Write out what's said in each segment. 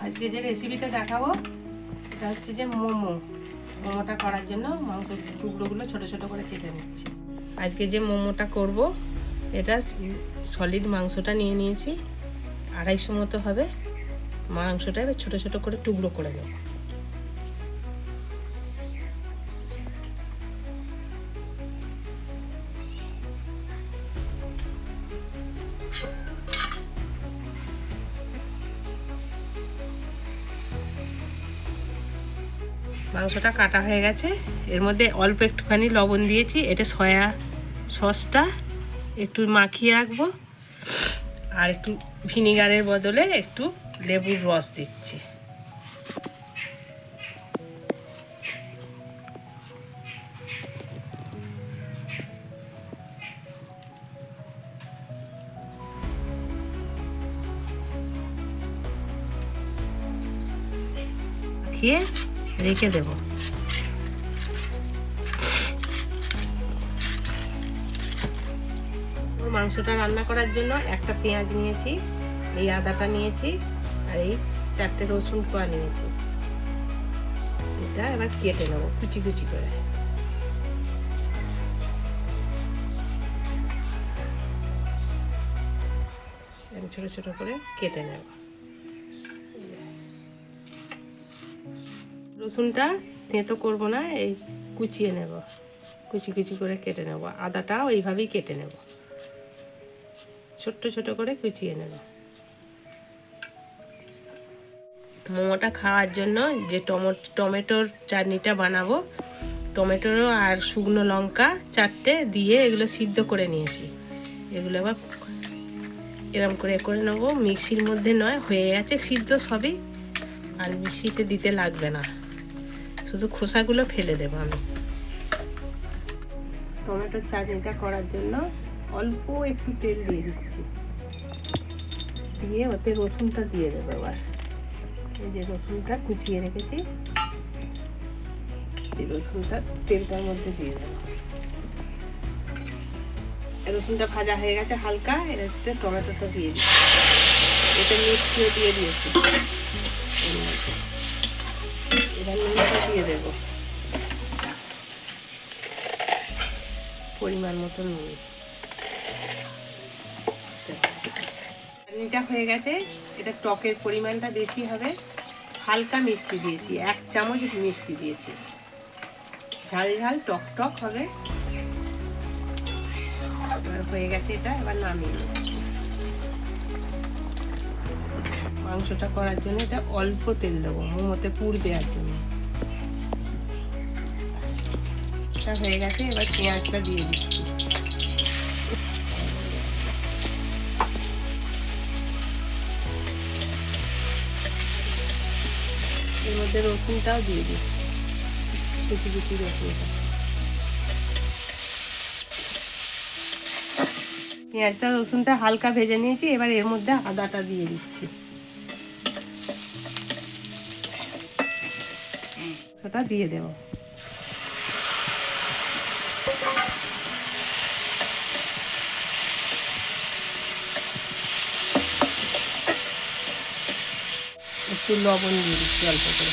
আজকে যে রেসিপিটা দেখাবো এটা হচ্ছে যে মোমোটা করার জন্য মাংসের টুকরোগুলো ছোট ছোট করে কেটে নিচ্ছি। আজকে যে মোমোটা করব এটা সলিড মাংসটা নিয়ে নিয়েছি, 250 মতো হবে। মাংসটা এবার ছোট ছোট করে টুকরো করে নেব। মাংসটা কাটা হয়ে গেছে, এর মধ্যে অল্প একটুখানি লবণ দিয়েছি। এটা সয়া সসটা একটু মাখিয়ে রাখবো, আর একটু ভিনিগারের বদলে একটু লেবুর রস দিচ্ছি। মাখিয়ে রেখে দেবো। মাংসটা রান্না করার জন্য একটা পেঁয়াজ নিয়েছি, এই আদাটা নিয়েছি, আর এই 4টে রসুন কোয়া নিয়েছি। এটা এবার কেটে নেব কুচি কুচি করে। ছোট ছোট করে কেটে নেব। রসুনটা তেঁতো করবো না, এই কুচিয়ে নেব, কুচি কুচি করে কেটে নেব। আদাটাও এইভাবেই কেটে নেব, ছোট্ট ছোট করে কুচিয়ে নেব। মোমোটা খাওয়ার জন্য যে টমেটোর চাটনিটা বানাবো, টমেটো আর শুকনো লঙ্কা 4টে দিয়ে এগুলো সিদ্ধ করে নিয়েছি। এগুলো আবার এরম করে করে নেবো, মিক্সির মধ্যে নয়, হয়ে গেছে সিদ্ধ সবই, আর মিক্সিতে দিতে লাগবে না, শুধু খোসাগুলো ফেলে দেবো আমি। টমেটোর চাটনিটা করার জন্য অল্প একটু তেল দিয়ে দিচ্ছি, দিয়ে ওতে রসুনটা দিয়ে দেবো। এবার এই যে রসুনটা কুচিয়ে রেখেছি, এই রসুনটা তেলটার মধ্যে দিয়ে দেবো। রসুনটা ভাজা হয়ে গেছে হালকা, এতে টমেটোটা দিয়ে দিচ্ছি। এটা মিষ্টিও দিয়ে দিয়েছি, এবার নুনটা দিয়ে দেবো পরিমাণ মতো নুন। চাটনিটা হয়ে গেছে, এটা টকের পরিমাণটা বেশি হবে, হালকা মিষ্টি দিয়েছি, 1 চামচ মিষ্টি দিয়েছি, ঝাল ঝাল টক টক হবে। এবার হয়ে গেছে এটা, এবার নামিয়ে নিচ্ছি। মাংসটা করার জন্য এটা অল্প তেল দেবো, মোমোতে পুর দেওয়ার জন্য। এটা হয়ে গেছে, এবার পেঁয়াজটা দিয়ে দিচ্ছি। এর মধ্যে রসুনটাও দিয়ে দিচ্ছি, কুচি কুচি রসুনটা। পেঁয়াজটা রসুনটা হালকা ভেজে নিয়েছি, এবার এর মধ্যে আদাটা দিয়ে দিচ্ছি। ওটা দিয়ে দেব। একটু লবণ দিয়ে দিচ্ছি অল্প করে।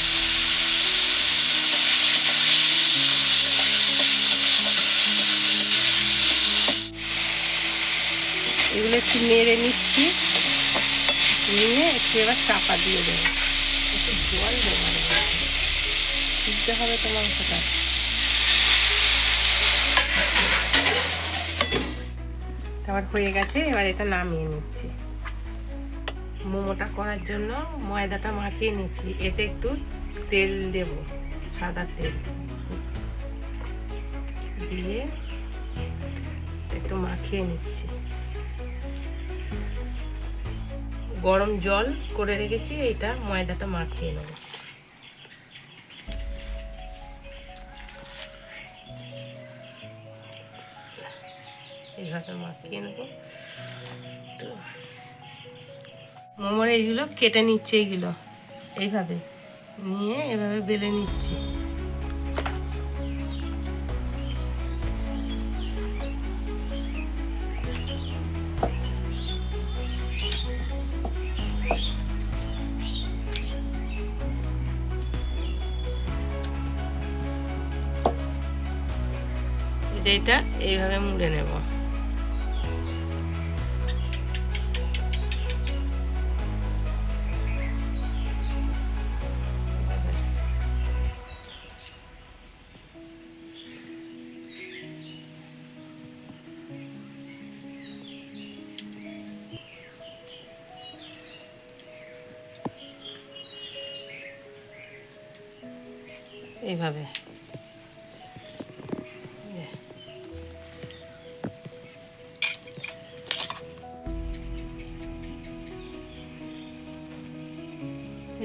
এগুলো একটু নেড়ে নিচ্ছি, নিয়ে একটু এবার চাপা দিয়ে দেবো, একটু জল দেবো, সিদ্ধ হবে তো মাংসটা। আবার হয়ে গেছে, এবার এটা নামিয়ে নিচ্ছি। মোমোটা করার জন্য ময়দাটা মাখিয়ে নিচ্ছি, এতে একটু তেল দেব, সাদা তেল দিয়ে একটু মাখিয়ে নিচ্ছি। গরম জল করে রেখেছি, এইটা ময়দাটা মাখিয়ে নেব। এইভাবে মাখিয়ে নেব। তো মোমোর এইগুলো কেটে নিচ্ছে, এইগুলো এইভাবে নিয়ে এভাবে বেলে নিচ্ছি। এটা এইভাবে মুড়ে নেব। এইভাবে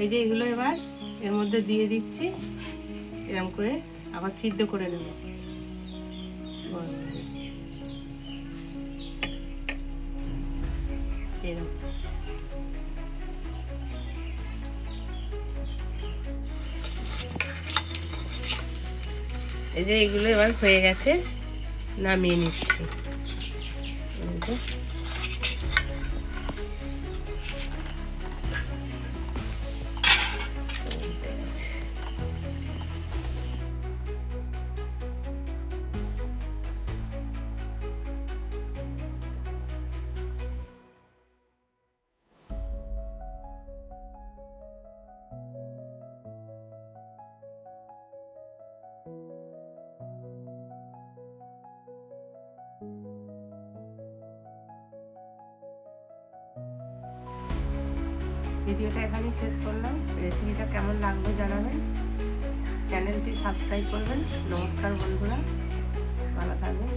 এই যে এগুলো এবার এর মধ্যে দিয়ে দিচ্ছি, এরকম করে আবার সিদ্ধ করে নেব। এরকম এই যে এগুলো এবার হয়ে গেছে, নামিয়ে নিচ্ছি। ভিডিওটা এখানেই শেষ করলাম। রেসিপিটা কেমন লাগলো জানাবেন, চ্যানেলটি সাবস্ক্রাইব করবেন। নমস্কার বন্ধুরা, ভালো থাকবেন।